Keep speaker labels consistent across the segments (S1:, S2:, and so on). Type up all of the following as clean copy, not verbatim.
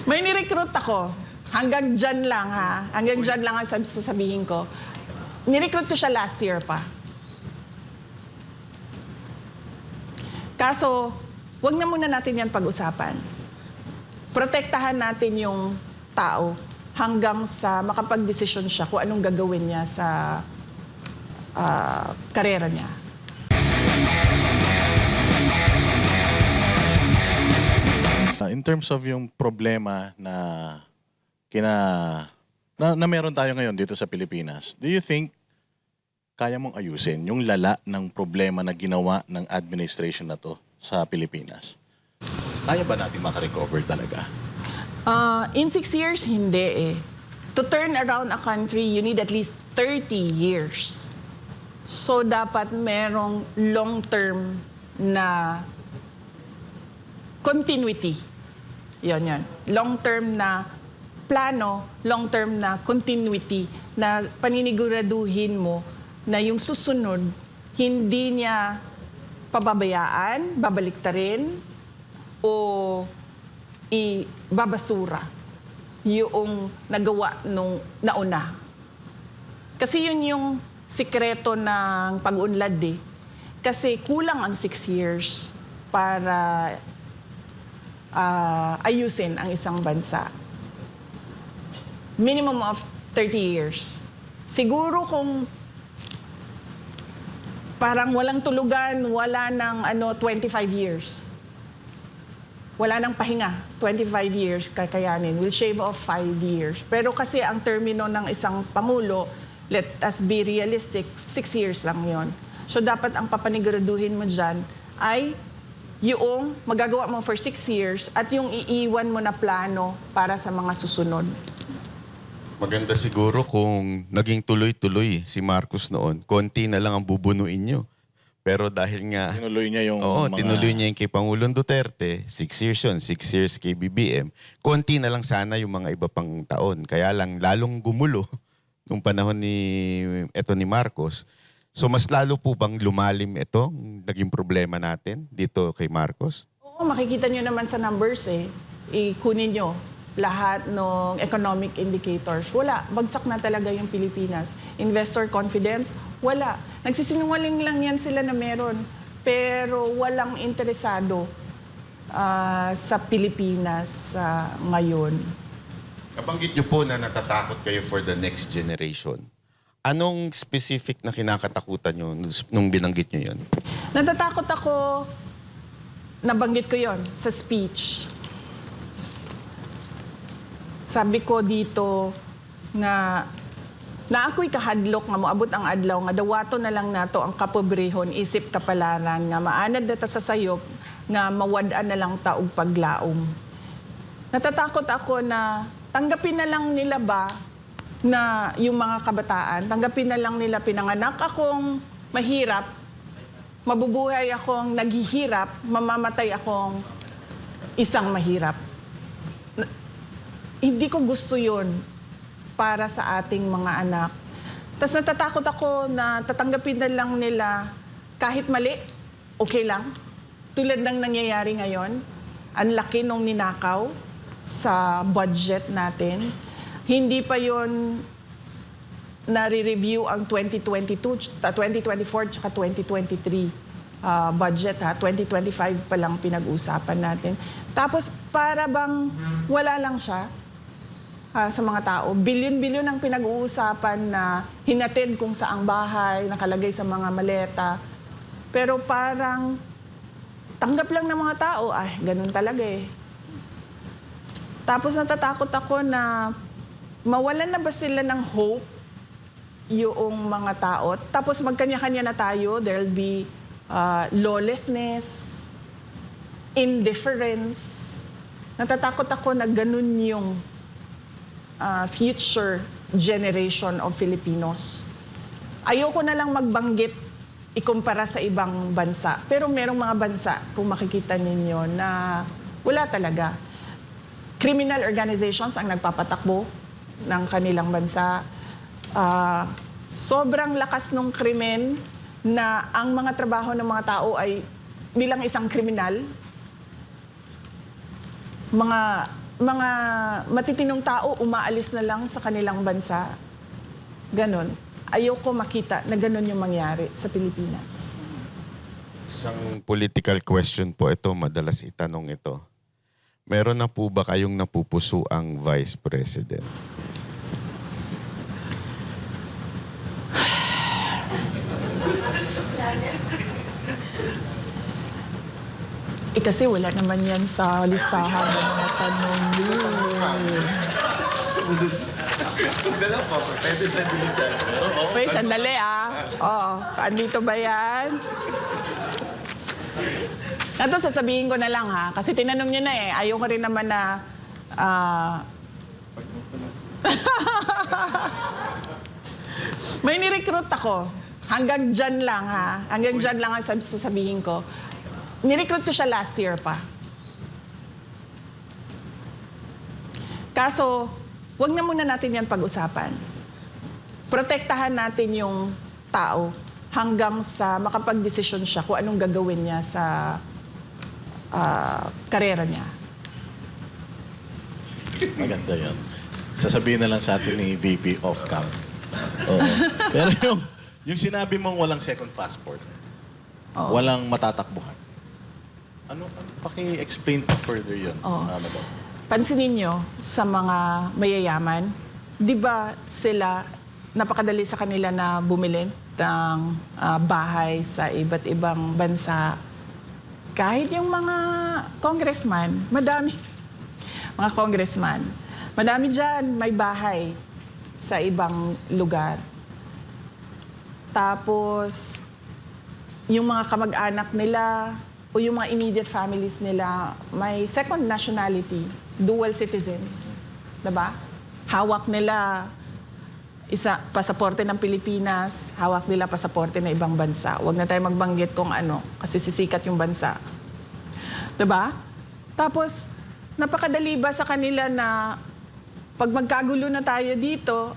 S1: May nirecruit ako. Hanggang dyan lang ha. Hanggang dyan lang ang sasabihin ko. Nirecruit ko siya last year pa. Kaso, wag na muna natin yan pag-usapan. Protektahan natin yung tao hanggang sa makapag-desisyon siya kung anong gagawin niya sa karera niya.
S2: In terms of yung problema na meron tayo ngayon dito sa Pilipinas, do you think kaya mong ayusin yung lala ng problema na ginawa ng administration na to sa Pilipinas? Kaya ba natin makarecover talaga?
S1: In 6 years, hindi eh. To turn around a country, you need at least 30 years. So, dapat merong long-term na continuity. Yan. Long-term na plano, long-term na continuity na paniniguraduhin mo na yung susunod, hindi niya pababayaan, babaliktarin, o ibabasura yung nagawa nung nauna. Kasi yun yung sikreto ng pag-unlad eh. Kasi kulang ang 6 years para ayusin ang isang bansa. Minimum of 30 years. Siguro kung parang walang tulugan, wala ng 25 years. Wala nang pahinga, 25 years kakayanin. We'll shave off 5 years. Pero kasi ang termino ng isang Pangulo, let us be realistic, 6 years lang yon. So dapat ang papaniguraduhin mo dyan ay yung magagawa mo for 6 years at yung iiwan mo na plano para sa mga susunod.
S3: Maganda siguro kung naging tuloy-tuloy si Marcos noon, konti na lang ang bubunuin nyo. Pero dahil nga...
S2: Tinuloy niya yung
S3: tinuloy niya yung kay Pangulong Duterte, 6 years yun, 6 years kay BBM. Konti na lang sana yung mga iba pang taon. Kaya lang lalong gumulo nung panahon ni Marcos. So mas lalo po bang lumalim ito, naging problema natin dito kay Marcos?
S1: Oo, makikita nyo naman sa numbers eh. Ikunin nyo lahat ng economic indicators. Wala. Bagsak na talaga yung Pilipinas. Investor confidence, wala. Nagsisinungaling lang yan sila na meron. Pero walang interesado sa Pilipinas ngayon.
S3: Nabanggit niyo po na natatakot kayo for the next generation. Anong specific na kinakatakutan nyo nung binanggit nyo yun?
S1: Natatakot ako, nabanggit ko yon sa speech. Sabi ko dito nga na ako'y kahadlok nga moabot ang adlaw nga dawato na lang nato ang kapobrehon isip kapalaran nga maanad data sa sayop nga mawad-an na lang ta og paglaom. Natatakot ako na tanggapin na lang nila ba na yung mga kabataan, tanggapin na lang nila pinanganak akong mahirap, mabubuhay akong naghihirap, mamamatay akong isang mahirap. Hindi ko gusto yun para sa ating mga anak. Tapos natatakot ako na tatanggapin na lang nila kahit mali, okay lang. Tulad ng nangyayari ngayon, ang laki nung ninakaw sa budget natin. Hindi pa yon nare-review ang 2022, 2024, tsaka 2023 budget ha. 2025 pa lang pinag-usapan natin. Tapos para bang wala lang siya sa mga tao. Bilyon-bilyon ang pinag-uusapan na hinatid kung saang bahay, nakalagay sa mga maleta. Pero parang tanggap lang ng mga tao, ay, ganun talaga eh. Tapos natatakot ako na mawalan na ba sila ng hope yung mga tao. Tapos magkanya-kanya na tayo, there'll be lawlessness, indifference. Natatakot ako na ganun yung future generation of Filipinos. Ayoko na lang magbanggit ikumpara sa ibang bansa. Pero merong mga bansa, kung makikita ninyo, na wala talaga. Criminal organizations ang nagpapatakbo ng kanilang bansa. Sobrang lakas ng krimen na ang mga trabaho ng mga tao ay bilang isang kriminal, mga mga matitinong tao umaalis na lang sa kanilang bansa. Ganon. Ayoko makita na ganon yung mangyari sa Pilipinas.
S3: Isang political question po ito, madalas itanong ito. Meron na po ba kayong napupuso ang Vice President?
S1: Kasi wala naman yan sa listahan ng mga tanong yun. Wait, sandali Oo, andito ba yan? Ito, sasabihin ko na lang kasi tinanong niyo na Ayaw ko rin naman na... May nirecruit ako. Hanggang dyan lang Hanggang dyan lang ang sasabihin ko. Nirecruit ko siya last year pa. Kaso, wag na muna natin yan pag-usapan. Protektahan natin yung tao hanggang sa makapag-desisyon siya kung anong gagawin niya sa karera niya.
S2: Maganda yan. Sasabihin na lang sa atin ni VP off-cam. Oo. Pero yung sinabi mong walang second passport, walang matatakbuhan. Ano paki-explain pa further yun, madam?
S1: Pansinin nyo sa mga mayayaman, di ba sila, napakadali sa kanila na bumili ng bahay sa iba't ibang bansa. Kahit yung mga congressman, madami dyan may bahay sa ibang lugar. Tapos, yung mga kamag-anak nila, o yung mga immediate families nila, may second nationality, dual citizens. Diba? Hawak nila pasaporte ng Pilipinas, hawak nila pasaporte ng ibang bansa. Huwag na tayo magbanggit kung ano, kasi sisikat yung bansa. Diba? Tapos, napakadali ba sa kanila na pag magkagulo na tayo dito,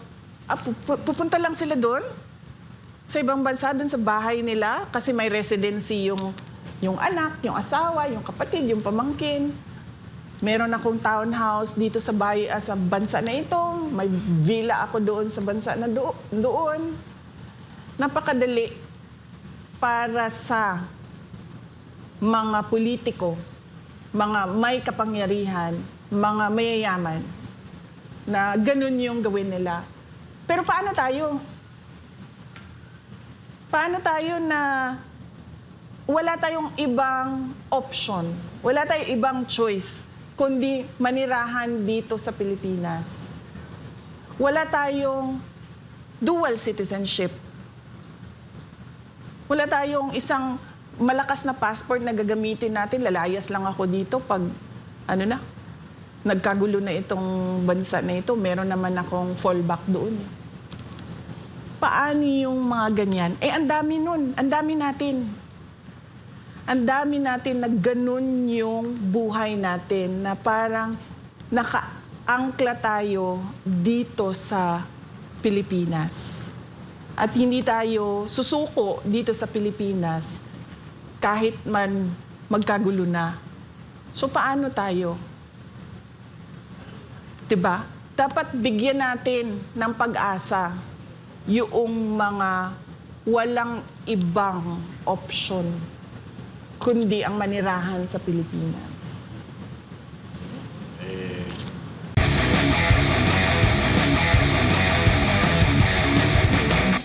S1: pupunta lang sila doon? Sa ibang bansa, doon sa bahay nila, kasi may residency yung anak, yung asawa, yung kapatid, yung pamangkin. Meron akong townhouse dito sa bansa na ito. May villa ako doon sa bansa na doon. Napakadali para sa mga politiko, mga may kapangyarihan, mga mayayaman, na ganun yung gawin nila. Pero paano tayo? Paano tayo na wala tayong ibang option, wala tayong ibang choice, kundi manirahan dito sa Pilipinas. Wala tayong dual citizenship. Wala tayong isang malakas na passport na gagamitin natin. Lalayas lang ako dito pag, nagkagulo na itong bansa na ito, meron naman akong fallback doon. Paano yung mga ganyan? Ang dami nun, ang dami natin. Ang dami natin na ganun yung buhay natin na parang nakaangkla tayo dito sa Pilipinas. At hindi tayo susuko dito sa Pilipinas kahit man magkagulo na. So paano tayo? Diba? Dapat bigyan natin ng pag-asa yung mga walang ibang option kundi ang manirahan sa Pilipinas.